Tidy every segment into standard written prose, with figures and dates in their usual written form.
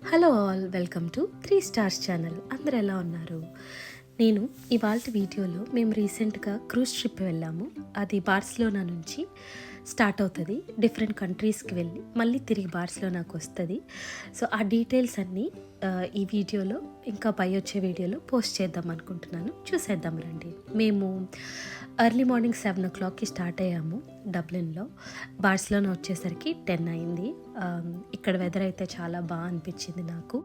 Hello all, welcome to 3 stars channel. అందరు ఎలా ఉన్నారు? నేను ఇవాళ వీడియోలో మేము రీసెంట్గా క్రూజ్ ట్రిప్ వెళ్ళాము. అది బార్సిలోనా నుంచి స్టార్ట్ అవుతుంది. డిఫరెంట్ కంట్రీస్కి వెళ్ళి మళ్ళీ తిరిగి బార్సిలోనాకు వస్తుంది. సో ఆ డీటెయిల్స్ అన్నీ ఈ వీడియోలో ఇంకా పై వచ్చే వీడియోలో పోస్ట్ చేద్దాం అనుకుంటున్నాను. చూసేద్దాం రండి. మేము ఎర్లీ మార్నింగ్ 7 o'clockకి స్టార్ట్ అయ్యాము డబ్లిన్లో. బార్సిలోనా వచ్చేసరికి 10 అయింది. ఇక్కడ వెదర్ అయితే చాలా బాగా అనిపించింది నాకు.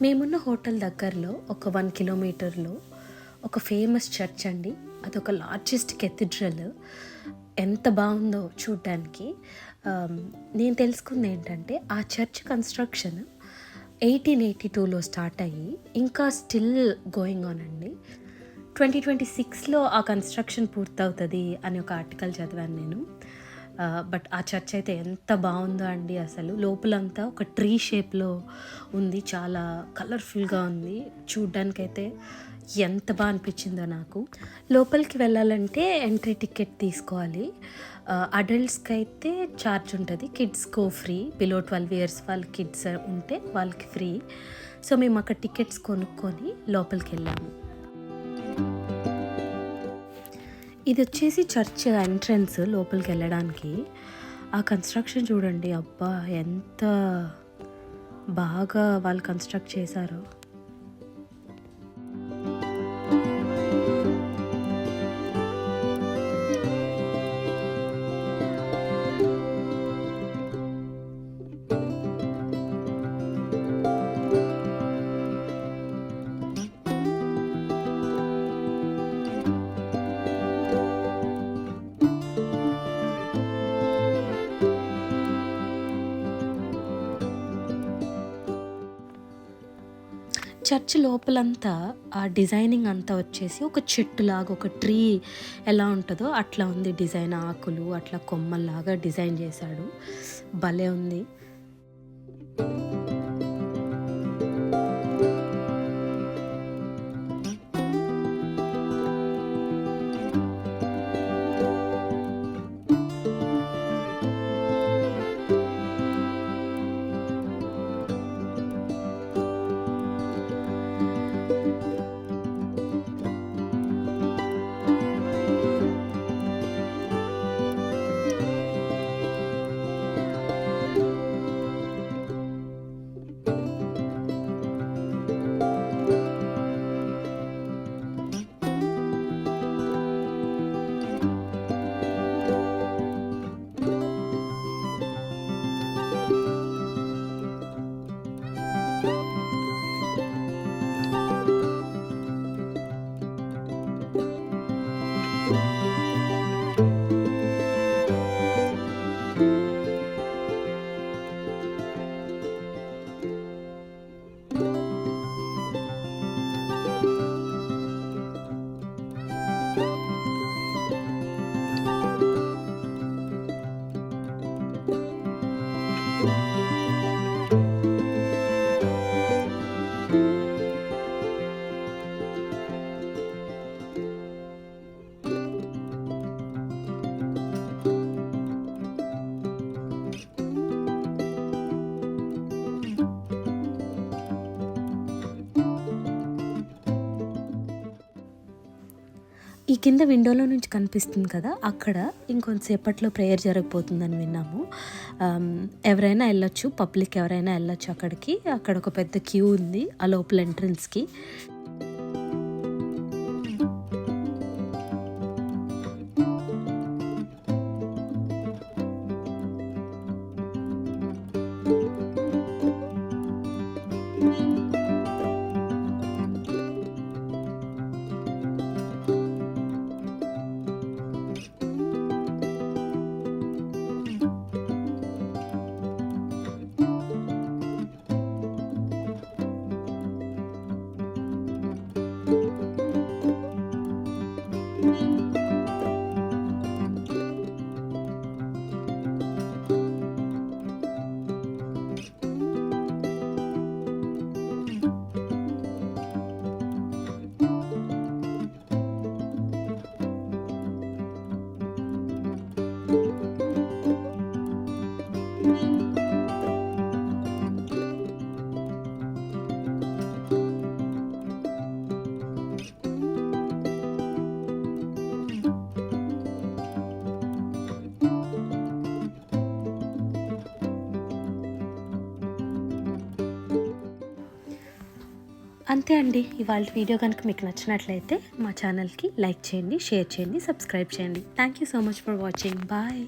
మేమున్న హోటల్ దగ్గరలో ఒక 1 kilometerలో ఒక ఫేమస్ చర్చ్ అండి. అదొక లార్జెస్ట్ కెథీడ్రల్. ఎంత బాగుందో చూడ్డానికి. నేను తెలుసుకుంది ఏంటంటే ఆ చర్చ్ కన్స్ట్రక్షన్ 1882లో స్టార్ట్ అయ్యి ఇంకా స్టిల్ గోయింగ్ ఆన్ అండి. 2026లో ఆ కన్స్ట్రక్షన్ పూర్తవుతుంది అని ఒక ఆర్టికల్ చదివాను నేను. బట్ ఆ చర్చ్ అయితే ఎంత బాగుందో అండి. అసలు లోపలంతా ఒక ట్రీ షేప్లో ఉంది, చాలా కలర్ఫుల్గా ఉంది. చూడ్డానికైతే ఎంత బాగా అనిపించిందో నాకు. లోపలికి వెళ్ళాలంటే ఎంట్రీ టికెట్ తీసుకోవాలి. అడల్ట్స్కి అయితే ఛార్జ్ ఉంటుంది, కిడ్స్కో ఫ్రీ. బిలో 12 years వాళ్ళ కిడ్స్ ఉంటే వాళ్ళకి ఫ్రీ. సో మేము అక్కడ టికెట్స్ కొనుక్కొని లోపలికి వెళ్ళాము. ఇది వచ్చేసి చర్చ్ ఎంట్రన్స్ లోపలికి వెళ్ళడానికి. ఆ కన్స్ట్రక్షన్ చూడండి, అబ్బా ఎంత బాగా వాళ్ళు కన్స్ట్రక్ట్ చేశారో. చర్చ్ లోపలంతా ఆ డిజైనింగ్ అంతా వచ్చేసి ఒక చెట్టులాగా, ఒక ట్రీ ఎలా ఉంటుందో అట్లా ఉంది డిజైన్. ఆకులు అట్లా కొమ్మల్లాగా డిజైన్ చేశాడు. భలే ఉంది. ఈ కింద విండోలో నుంచి కనిపిస్తుంది కదా, అక్కడ ఇంకొంతసేపట్లో ప్రేయర్ జరగబోతుందని విన్నాము. ఎవరైనా వెళ్ళొచ్చు, పబ్లిక్ ఎవరైనా వెళ్ళొచ్చు అక్కడికి. అక్కడ ఒక పెద్ద క్యూ ఉంది ఆ లోపల ఎంట్రన్స్కి. అంతే అండి. ఇవాళ వీడియో కనుక మీకు నచ్చినట్లయితే మా ఛానల్కి లైక్ చేయండి, షేర్ చేయండి, సబ్స్క్రైబ్ చేయండి. Thank you so much for watching. Bye.